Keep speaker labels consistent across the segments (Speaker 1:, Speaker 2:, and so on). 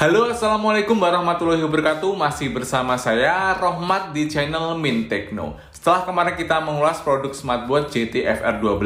Speaker 1: Halo, assalamualaikum warahmatullahi wabarakatuh. Masih bersama saya Rohmat di channel Min Tekno. Setelah kemarin kita mengulas produk smartwatch JT FR12,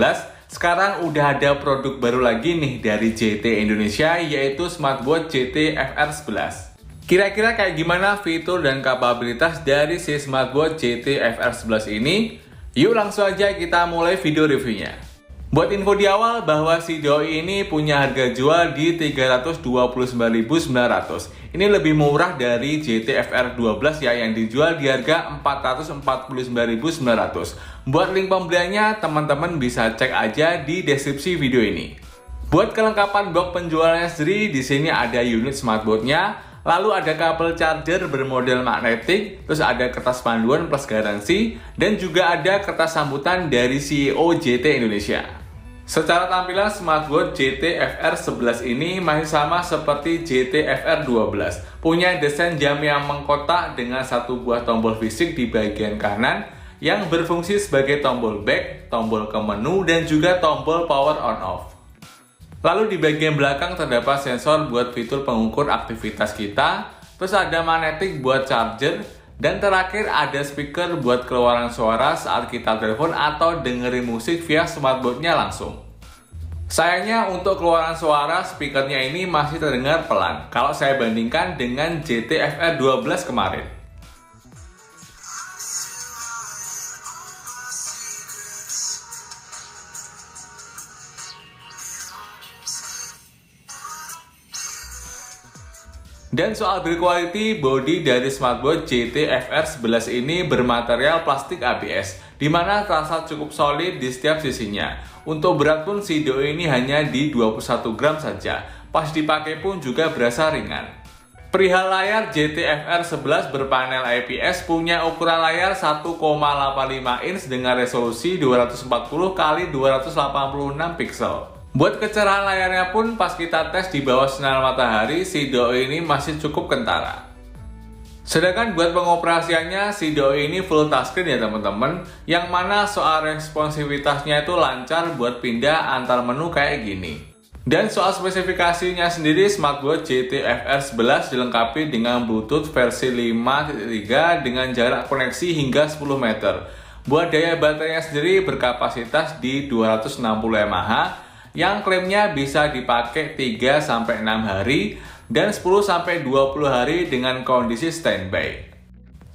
Speaker 1: sekarang udah ada produk baru lagi nih dari JT Indonesia, yaitu smartwatch JT FR11. Kira-kira kayak gimana fitur dan kapabilitas dari si smartwatch JT FR11 ini? Yuk langsung aja kita mulai video reviewnya. Buat info di awal bahwa si doi ini punya harga jual di 329.900. Ini lebih murah dari JT FR12 ya, yang dijual di harga 449.900. Buat link pembeliannya teman-teman bisa cek aja di deskripsi video ini. Buat kelengkapan box penjualannya sendiri, di sini ada unit smartwatch-nya, lalu ada kabel charger bermodel magnetik, terus ada kertas panduan plus garansi, dan juga ada kertas sambutan dari CEO JT Indonesia. Secara tampilan smartwatch JT FR11 ini masih sama seperti JT FR12. Punya desain jam yang mengkotak dengan satu buah tombol fisik di bagian kanan yang berfungsi sebagai tombol back, tombol ke menu, dan juga tombol power on off. Lalu di bagian belakang terdapat sensor buat fitur pengukur aktivitas kita, terus ada magnetik buat charger, dan terakhir ada speaker buat keluaran suara saat kita telepon atau dengerin musik via smartwatch-nya langsung. Sayangnya untuk keluaran suara speakernya ini masih terdengar pelan kalau saya bandingkan dengan JT FR12 kemarin. Dan soal build quality, body dari smartwatch JT FR11 ini bermaterial plastik ABS, di mana terasa cukup solid di setiap sisinya. Untuk berat pun si doi ini hanya di 21 gram saja, pas dipakai pun juga berasa ringan. Perihal layar, JT FR11 berpanel IPS punya ukuran layar 1,85 inch dengan resolusi 240 x 286 pixel. Buat kecerahan layarnya pun pas kita tes di bawah sinar matahari, si doi ini masih cukup kentara. Sedangkan buat pengoperasiannya, si doi ini full touchscreen ya teman-teman, yang mana soal responsivitasnya itu lancar buat pindah antar menu kayak gini. Dan soal spesifikasinya sendiri, smartwatch JT FR11 dilengkapi dengan Bluetooth versi 5.3 dengan jarak koneksi hingga 10 meter. Buat daya baterainya sendiri berkapasitas di 260 mAh, yang klaimnya bisa dipakai 3-6 hari dan 10-20 hari dengan kondisi standby.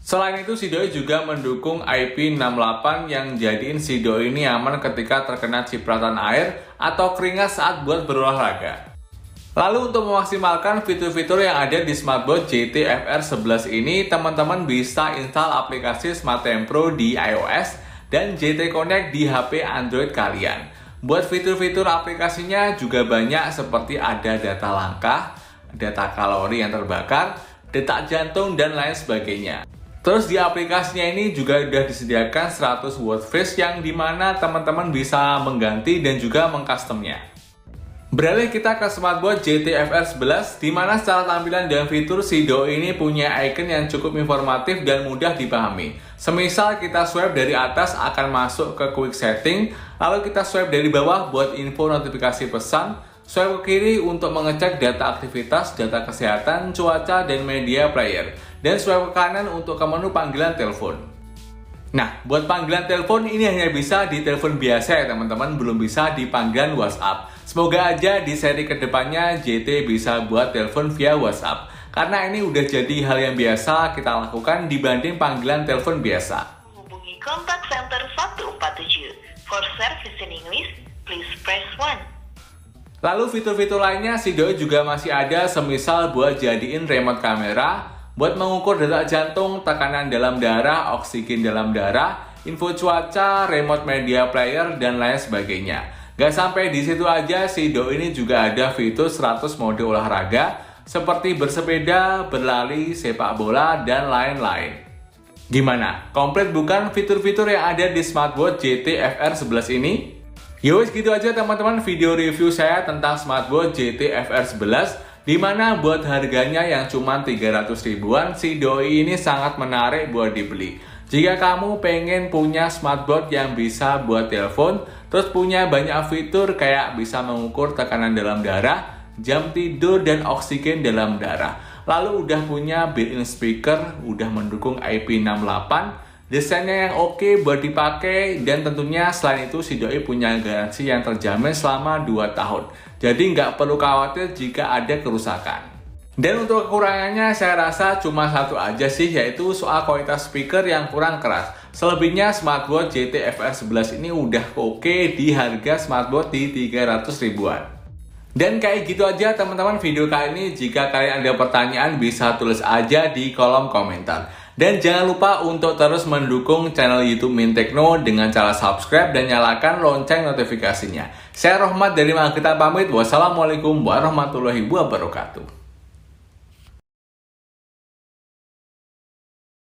Speaker 1: Selain itu, si doi juga mendukung IP68 yang jadiin si doi ini aman ketika terkena cipratan air atau keringat saat buat berolahraga. Lalu untuk memaksimalkan fitur-fitur yang ada di smartwatch JT FR11 ini, teman-teman bisa install aplikasi SmartTime Pro di iOS dan JT Connect di HP Android kalian. Buat fitur-fitur aplikasinya juga banyak, seperti ada data langkah, data kalori yang terbakar, detak jantung, dan lain sebagainya. Terus di aplikasinya ini juga sudah disediakan 100 watch face yang dimana teman-teman bisa mengganti dan juga mengcustomnya. Beralih kita ke smartwatch JT FR11, di mana secara tampilan dan fitur si doi ini punya icon yang cukup informatif dan mudah dipahami. Semisal kita swipe dari atas akan masuk ke quick setting, lalu kita swipe dari bawah buat info notifikasi pesan, swipe ke kiri untuk mengecek data aktivitas, data kesehatan, cuaca, dan media player, dan swipe ke kanan untuk ke menu panggilan telepon. Nah, buat panggilan telepon ini hanya bisa di telepon biasa ya teman-teman, belum bisa di panggilan WhatsApp. Semoga aja di seri kedepannya JT bisa buat telepon via WhatsApp, karena ini udah jadi hal yang biasa kita lakukan dibanding panggilan telepon biasa.
Speaker 2: Hubungi kontak center 147. For service in English, please press 1.
Speaker 1: Lalu fitur-fitur lainnya si doi juga masih ada, semisal buat jadiin remote kamera, buat mengukur detak jantung, tekanan dalam darah, oksigen dalam darah, info cuaca, remote media player, dan lain sebagainya. Gak sampai di situ aja, si doi ini juga ada fitur 100 mode olahraga seperti bersepeda, berlari, sepak bola, dan lain-lain. Gimana? Komplit bukan fitur-fitur yang ada di smartwatch JT FR11 ini? Yowes, gitu aja teman-teman video review saya tentang smartwatch JT FR11, dimana buat harganya yang cuma 300 ribuan, si doi ini sangat menarik buat dibeli. Jika kamu pengen punya smartwatch yang bisa buat telepon, terus punya banyak fitur kayak bisa mengukur tekanan dalam darah, jam tidur, dan oksigen dalam darah. Lalu udah punya built-in speaker, udah mendukung IP68, desainnya yang oke buat dipakai, dan tentunya selain itu si doi punya garansi yang terjamin selama 2 tahun. Jadi nggak perlu khawatir jika ada kerusakan. Dan untuk kekurangannya saya rasa cuma satu aja sih, yaitu soal kualitas speaker yang kurang keras. Selebihnya smartwatch GT FR11 ini udah oke di harga smartwatch di 300 ribuan. Dan kayak gitu aja teman-teman video kali ini. Jika kalian ada pertanyaan bisa tulis aja di kolom komentar. Dan jangan lupa untuk terus mendukung channel YouTube Mintekno dengan cara subscribe dan nyalakan lonceng notifikasinya. Saya Rohmat dari Magita pamit. Wassalamualaikum warahmatullahi wabarakatuh.